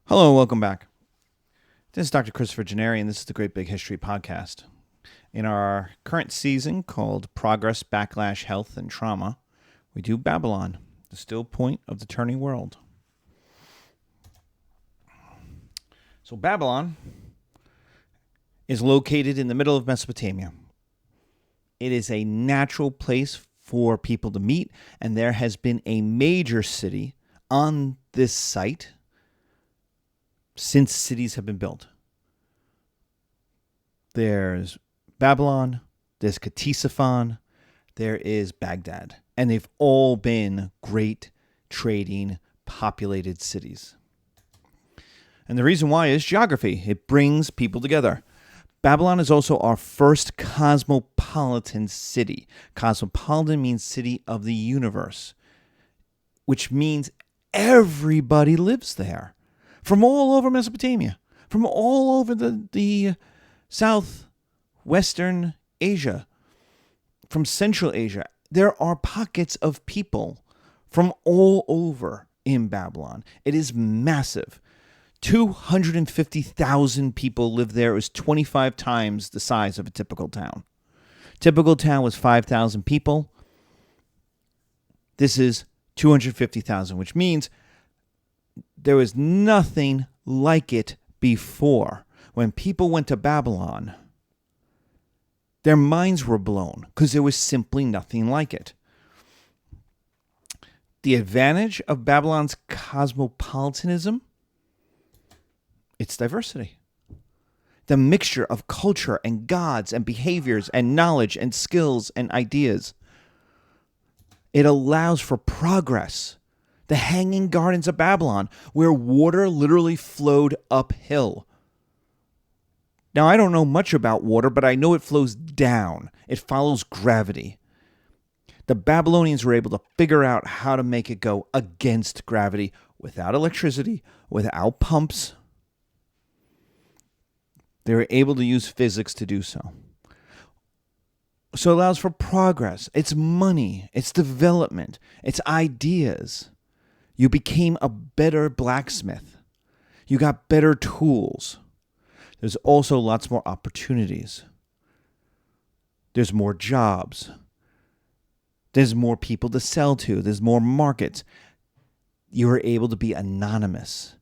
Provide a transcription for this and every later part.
Hello and welcome back. This is Dr. Christopher Gennari, and this is the Great Big History Podcast. In our current season called Progress, Backlash, Health, and Trauma, we do Babylon, the still point of the turning world. So Babylon is located in the middle of Mesopotamia. It is a natural place for people to meet, and there has been a major city on this site since cities have been built. There's Babylon, there's Ctesiphon, there is Baghdad, and they've all been great trading, populated cities. And the reason why is geography. It brings people together. Babylon is also our first cosmopolitan city. Cosmopolitan means city of the universe, which means everybody lives there. From all over Mesopotamia, from all over the southwestern Asia, from Central Asia, there are pockets of people from all over in Babylon. It is massive. 250,000 people live there. It was 25 times the size of a typical town. Typical town was 5,000 people. This is 250,000, which means there was nothing like it before. When people went to Babylon, their minds were blown because there was simply nothing like it. The advantage of Babylon's cosmopolitanism, its diversity. The mixture of culture and gods and behaviors and knowledge and skills and ideas. It allows for progress. The Hanging Gardens of Babylon, where water literally flowed uphill. Now, I don't know much about water, but I know it flows down. It follows gravity. The Babylonians were able to figure out how to make it go against gravity without electricity, without pumps. They were able to use physics to do so. So it allows for progress. It's money. It's development. It's ideas. You became a better blacksmith. You got better tools. There's also lots more opportunities. There's more jobs. There's more people to sell to. There's more markets. You were able to be anonymous.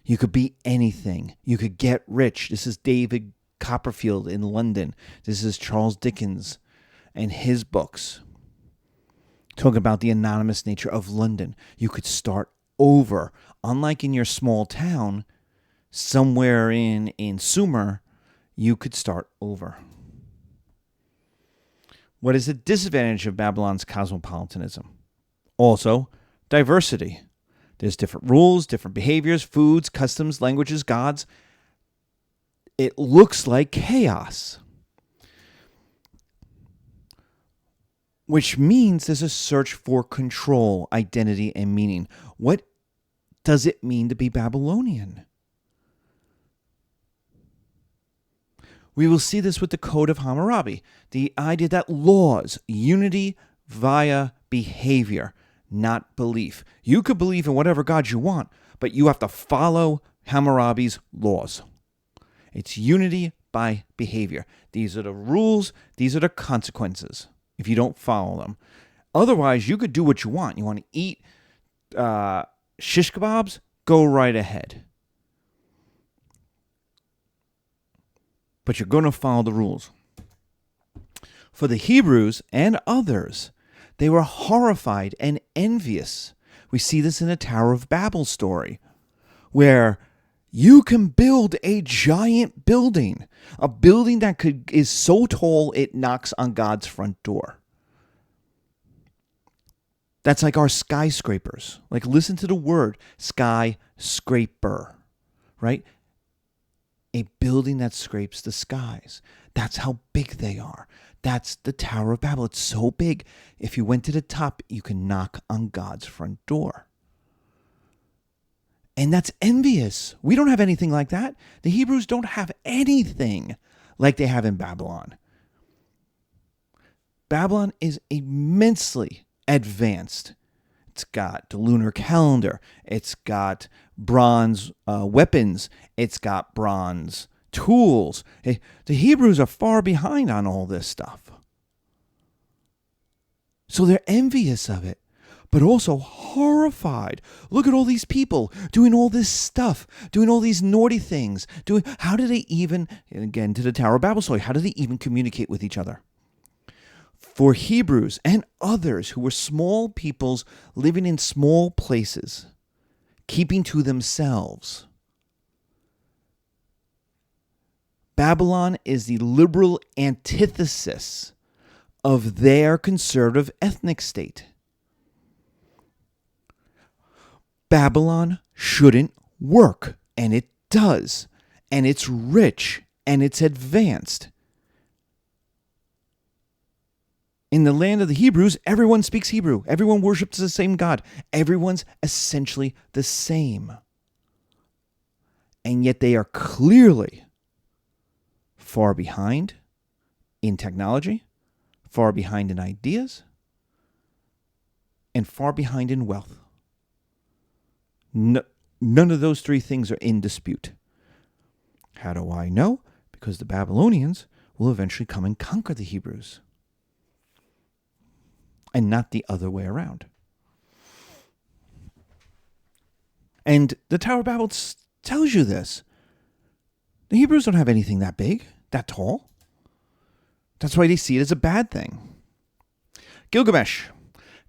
You could be anything. You could get rich. This is David Copperfield in London. This is Charles Dickens and his books. Talk about the anonymous nature of London. You could start over. Unlike in your small town, somewhere in Sumer, you could start over. What is the disadvantage of Babylon's cosmopolitanism? Also, diversity. There's different rules, different behaviors, foods, customs, languages, gods. It looks like chaos. Which means there's a search for control, identity, and meaning. What does it mean to be Babylonian? We will see this with the Code of Hammurabi, the idea that laws, unity via behavior, not belief. You could believe in whatever God you want, but you have to follow Hammurabi's laws. It's unity by behavior. These are the rules, these are the consequences if you don't follow them. Otherwise, you could do what you want. You want to eat shish kebabs? Go right ahead. But you're going to follow the rules. For the Hebrews and others, they were horrified and envious. We see this in the Tower of Babel story, where you can build a giant building, a building that is so tall it knocks on God's front door. That's like our skyscrapers. Like, listen to the word skyscraper, right? A building that scrapes the skies. That's how big they are. That's the Tower of Babel. It's so big. If you went to the top, you can knock on God's front door. And that's envious. We don't have anything like that. The Hebrews don't have anything like they have in Babylon. Babylon is immensely advanced. It's got the lunar calendar. It's got bronze weapons. It's got bronze tools. Hey, the Hebrews are far behind on all this stuff. So they're envious of it, but also horrified. Look at all these people doing all this stuff, doing all these naughty things. How do they even, and again to the Tower of Babel story, how do they even communicate with each other? For Hebrews and others who were small peoples living in small places, keeping to themselves, Babylon is the liberal antithesis of their conservative ethnic state. Babylon shouldn't work, and it does, and it's rich, and it's advanced. In the land of the Hebrews, everyone speaks Hebrew. Everyone worships the same God. Everyone's essentially the same. And yet they are clearly far behind in technology, far behind in ideas, and far behind in wealth. None of those three things are in dispute. How do I know? Because the Babylonians will eventually come and conquer the Hebrews, and not the other way around. And the Tower of Babel tells you this. The Hebrews don't have anything that big, that tall. That's why they see it as a bad thing. Gilgamesh.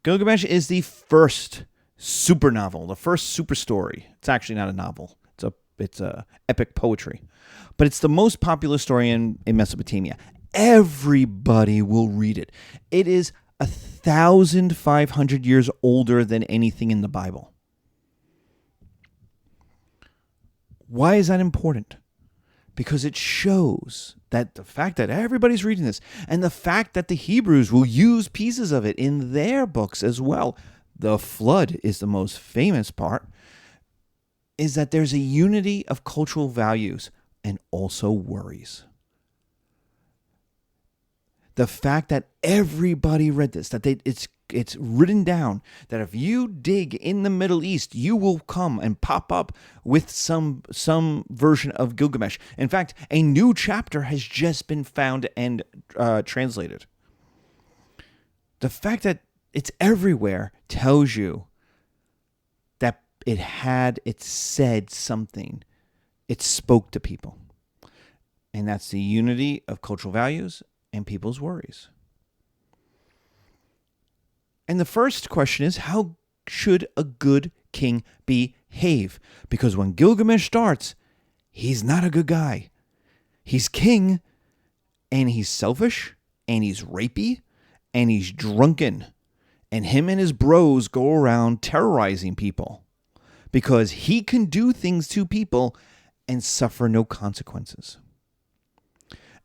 Gilgamesh is the first super novel, the first super story. It's actually not a novel. It's a epic poetry. But it's the most popular story in Mesopotamia. Everybody will read it. It is 1,500 years older than anything in the Bible. Why is that important? Because it shows that the fact that everybody's reading this, and the fact that the Hebrews will use pieces of it in their books as well, the flood is the most famous part, is that there's a unity of cultural values and also worries. The fact that everybody read this, that it's written down, that if you dig in the Middle East, you will come and pop up with some version of Gilgamesh. In fact, a new chapter has just been found and translated. The fact that it's everywhere tells you that it said something. It spoke to people. And that's the unity of cultural values and people's worries. And the first question is, how should a good king behave? Because when Gilgamesh starts, he's not a good guy. He's king, and he's selfish, and he's rapey, and he's drunken. And him and his bros go around terrorizing people because he can do things to people and suffer no consequences.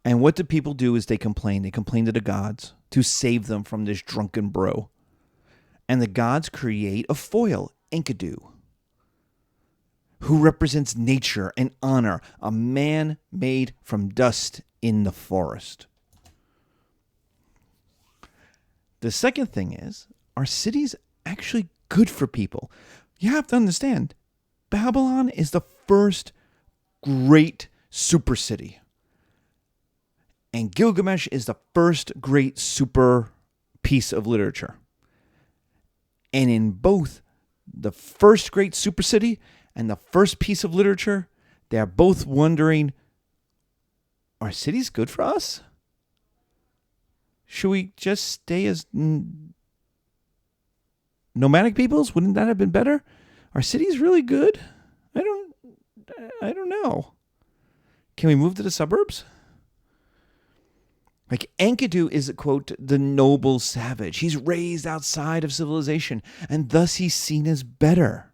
And what do people do is they complain. They complain to the gods to save them from this drunken bro. And the gods create a foil, Enkidu, who represents nature and honor, a man made from dust in the forest. The second thing is, are cities actually good for people? You have to understand, Babylon is the first great super city. And Gilgamesh is the first great super piece of literature. And in both the first great super city and the first piece of literature, they are both wondering, are cities good for us? Should we just stay as nomadic peoples? Wouldn't that have been better? Are cities really good? I don't know. Can we move to the suburbs? Like Enkidu is, quote, the noble savage. He's raised outside of civilization, and thus he's seen as better.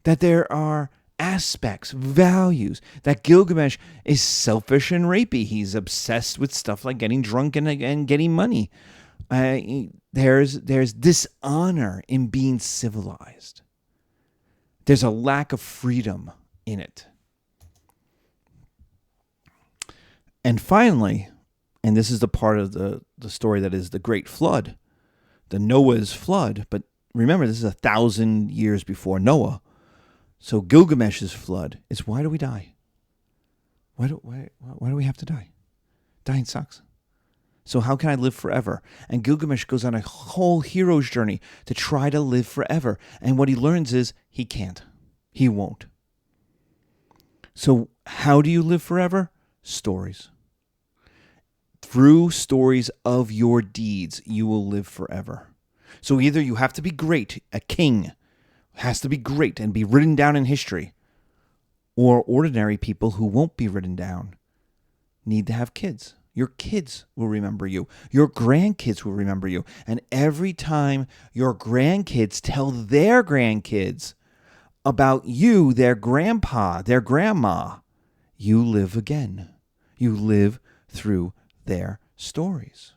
That there are aspects, values, that Gilgamesh is selfish and rapey. He's obsessed with stuff like getting drunk and getting money. There's dishonor in being civilized. There's a lack of freedom in it. And finally, and this is the part of the story that is the Great Flood, the Noah's flood. But remember, this is 1,000 years before Noah. So Gilgamesh's flood is, why do we die? Why do we have to die? Dying sucks. So how can I live forever? And Gilgamesh goes on a whole hero's journey to try to live forever. And what he learns is he can't. He won't. So how do you live forever? Stories. Through stories of your deeds, you will live forever. So either you have to be great, a king has to be great and be written down in history, or ordinary people who won't be written down need to have kids. Your kids will remember you. Your grandkids will remember you. And every time your grandkids tell their grandkids about you, their grandpa, their grandma, you live again. You live through their stories.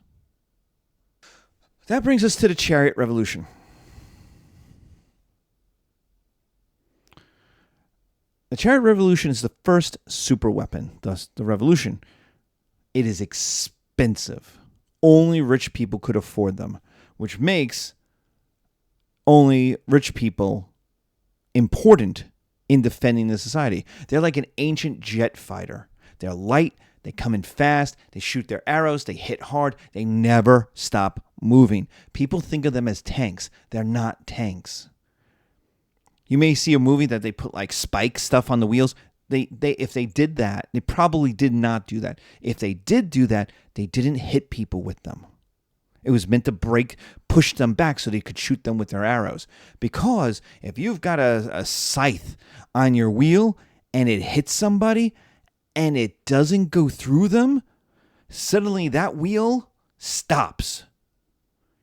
That brings us to the chariot revolution. The chariot revolution is the first super weapon, thus the revolution. It is expensive. Only rich people could afford them, which makes only rich people important in defending the society. They're like an ancient jet fighter. They're light, they come in fast, they shoot their arrows, they hit hard, they never stop moving. People think of them as tanks. They're not tanks. You may see a movie that they put like spike stuff on the wheels. If they did that, they probably did not do that. If they did do that, they didn't hit people with them. It was meant to push them back so they could shoot them with their arrows. Because if you've got a scythe on your wheel and it hits somebody and it doesn't go through them, suddenly that wheel stops.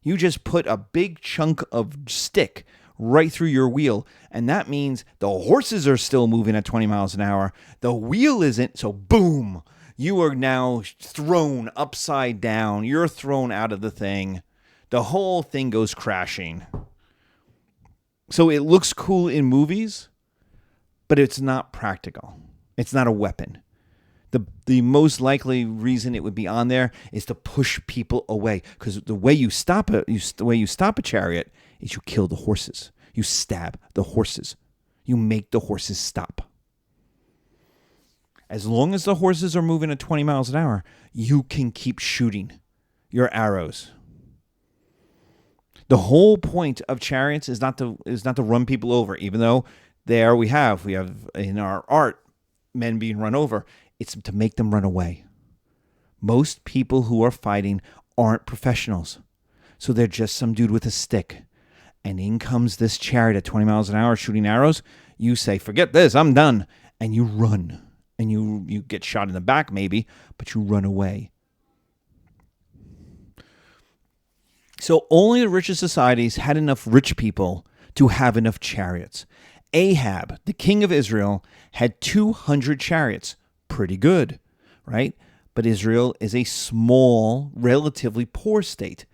You just put a big chunk of stick right through your wheel, and that means the horses are still moving at 20 miles an hour. The wheel isn't, so boom, you are now thrown upside down. You're thrown out of the thing. The whole thing goes crashing. So it looks cool in movies, but it's not practical. It's not a weapon. The most likely reason it would be on there is to push people away, because the way you stop a chariot is you kill the horses. You stab the horses. You make the horses stop. As long as the horses are moving at 20 miles an hour, you can keep shooting your arrows. The whole point of chariots is not to run people over, even though there we have in our art men being run over. It's to make them run away. Most people who are fighting aren't professionals. So they're just some dude with a stick. And in comes this chariot at 20 miles an hour shooting arrows. You say, forget this, I'm done. And you run. And you get shot in the back maybe, but you run away. So only the richest societies had enough rich people to have enough chariots. Ahab, the king of Israel, had 200 chariots. Pretty good, right? But Israel is a small, relatively poor state.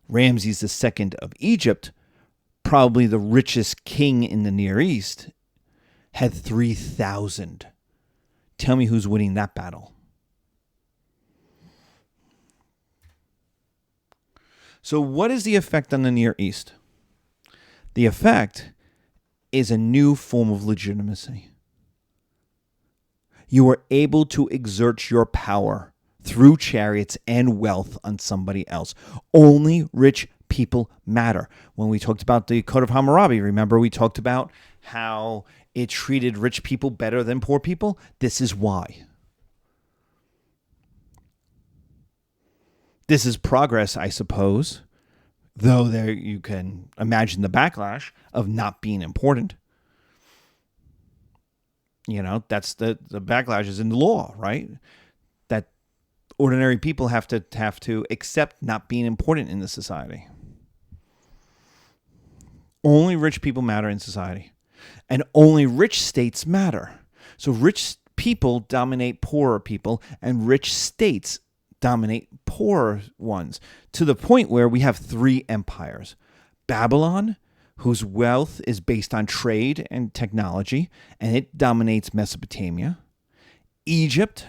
Ramses II of Egypt, probably the richest king in the Near East, had 3,000. Tell me who's winning that battle. So what is the effect on the Near East? The effect is a new form of legitimacy. You are able to exert your power through chariots and wealth on somebody else. Only rich people matter. When we talked about the Code of Hammurabi, remember we talked about how it treated rich people better than poor people? This is why. This is progress, I suppose, though there you can imagine the backlash of not being important. You know, that's the backlash is in the law, right? That ordinary people have to accept not being important in the society. Only rich people matter in society. And only rich states matter. So rich people dominate poorer people, and rich states dominate poorer ones, to the point where we have 3 empires. Babylon, whose wealth is based on trade and technology, and it dominates Mesopotamia. Egypt,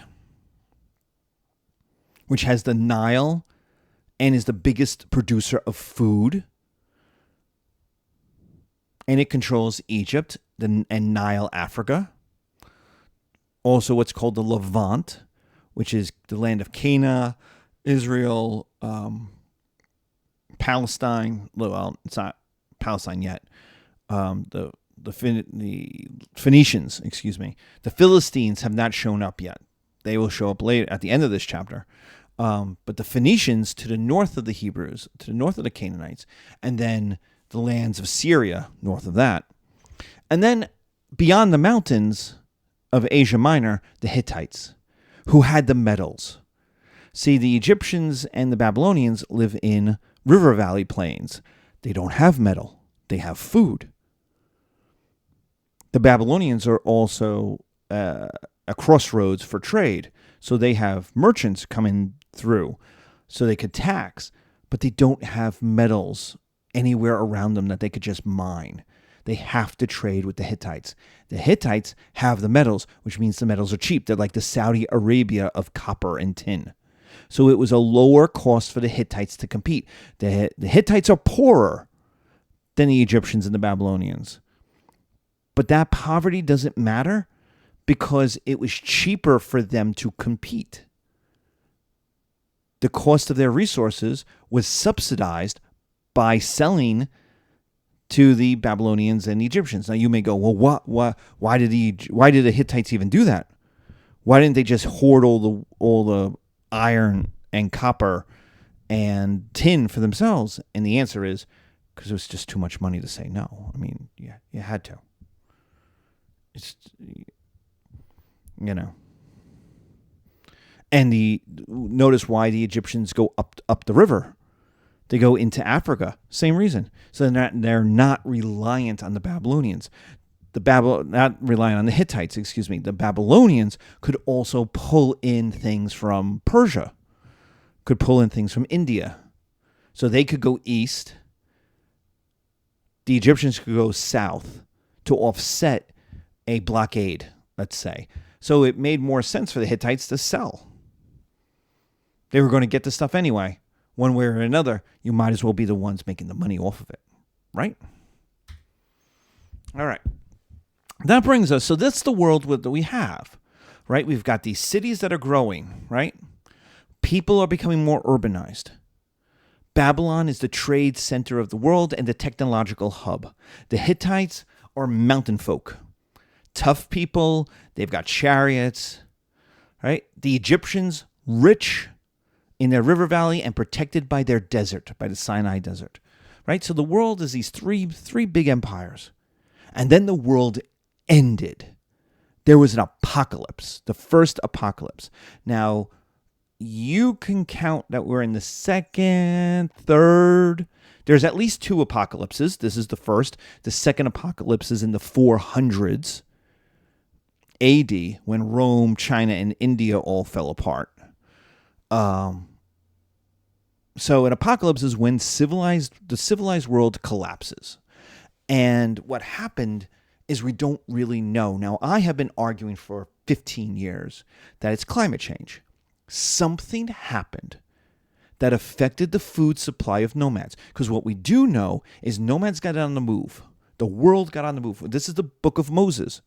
which has the Nile and is the biggest producer of food and it controls Egypt and Nile, Africa. Also what's called the Levant, which is the land of Canaan, Israel, Palestine. Well, it's not Palestine yet. The Phoenicians, excuse me. The Philistines have not shown up yet. They will show up later at the end of this chapter. But the Phoenicians to the north of the Hebrews, to the north of the Canaanites, and then the lands of Syria north of that. And then beyond the mountains of Asia Minor, the Hittites, who had the metals. See, the Egyptians and the Babylonians live in river valley plains. They don't have metal. They have food. The Babylonians are also a crossroads for trade. So they have merchants coming through so they could tax, but they don't have metals anywhere around them that they could just mine. They have to trade with the Hittites. The Hittites have the metals, which means the metals are cheap. They're like the Saudi Arabia of copper and tin. So it was a lower cost for the Hittites to compete. The Hittites are poorer than the Egyptians and the Babylonians. But that poverty doesn't matter because it was cheaper for them to compete. The cost of their resources was subsidized by selling to the Babylonians and the Egyptians. Now you may go, well, why did the Hittites even do that? Why didn't they just hoard all the iron and copper and tin for themselves? And the answer is because it was just too much money to say no. I mean, yeah, you had to. It's, you know. And notice why the Egyptians go up the river. They go into Africa. Same reason. So they're not reliant on the Babylonians. Not relying on the Hittites, excuse me. The Babylonians could also pull in things from Persia, could pull in things from India. So they could go east. The Egyptians could go south to offset a blockade, let's say. So it made more sense for the Hittites to sell. They were going to get the stuff anyway. One way or another, you might as well be the ones making the money off of it, right? All right. That brings us, so that's the world that we have, right? We've got these cities that are growing, right? People are becoming more urbanized. Babylon is the trade center of the world and the technological hub. The Hittites are mountain folk. Tough people, they've got chariots, right? The Egyptians, rich in their river valley and protected by their desert, by the Sinai Desert, right? So the world is these three big empires. And then the world ended. There was an apocalypse, the first apocalypse. Now, you can count that we're in the second, third. There's at least two apocalypses. This is the first. The second apocalypse is in the 400s AD, when Rome, China, and India all fell apart. So an apocalypse is when the civilized world collapses. And what happened is we don't really know. Now, I have been arguing for 15 years that it's climate change. Something happened that affected the food supply of nomads. Because what we do know is nomads got on the move. The world got on the move. This is the book of Moses.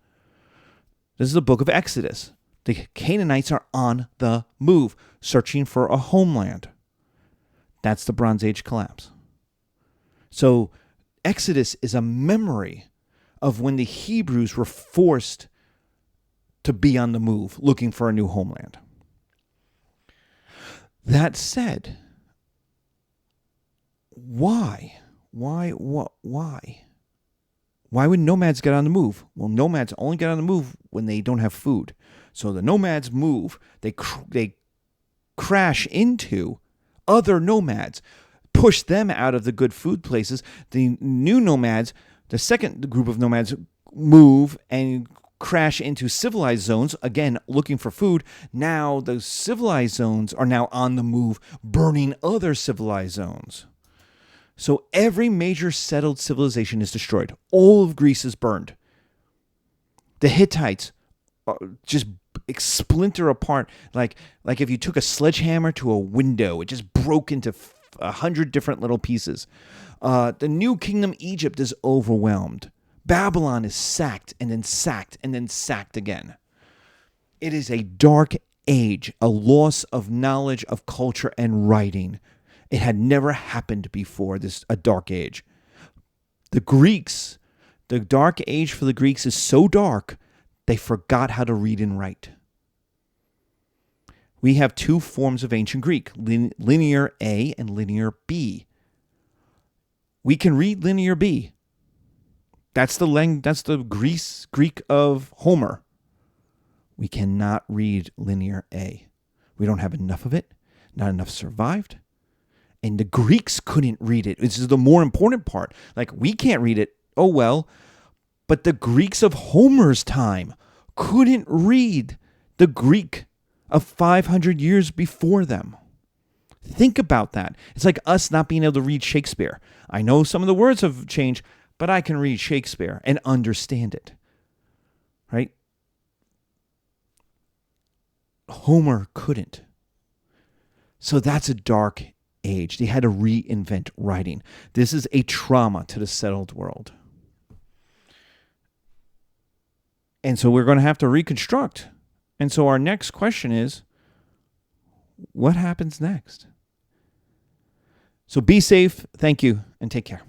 This is the book of Exodus. The Canaanites are on the move, searching for a homeland. That's the Bronze Age collapse. So Exodus is a memory of when the Hebrews were forced to be on the move, looking for a new homeland. That said, why? Why would nomads get on the move? Well, nomads only get on the move when they don't have food. So the nomads move, they crash into other nomads, push them out of the good food places. The new nomads, the second group of nomads, move and crash into civilized zones, again, looking for food. Now those civilized zones are now on the move, burning other civilized zones. So every major settled civilization is destroyed. All of Greece is burned. The Hittites just splinter apart like if you took a sledgehammer to a window, it just broke into 100 different little pieces. The new kingdom, Egypt, is overwhelmed. Babylon is sacked and then sacked and then sacked again. It is a dark age, a loss of knowledge of culture and writing. It had never happened before, a dark age. The Greeks, the dark age for the Greeks is so dark, they forgot how to read and write. We have two forms of ancient Greek, Linear A and Linear B. We can read Linear B. That's the Greek of Homer. We cannot read Linear A. We don't have enough of it. Not enough survived. And the Greeks couldn't read it. This is the more important part. Like, we can't read it. Oh, well. But the Greeks of Homer's time couldn't read the Greek of 500 years before them. Think about that. It's like us not being able to read Shakespeare. I know some of the words have changed, but I can read Shakespeare and understand it. Right? Homer couldn't. So that's a dark age. They had to reinvent writing. This is a trauma to the settled world. And so we're going to have to reconstruct. And so our next question is, what happens next? So be safe, thank you, and take care.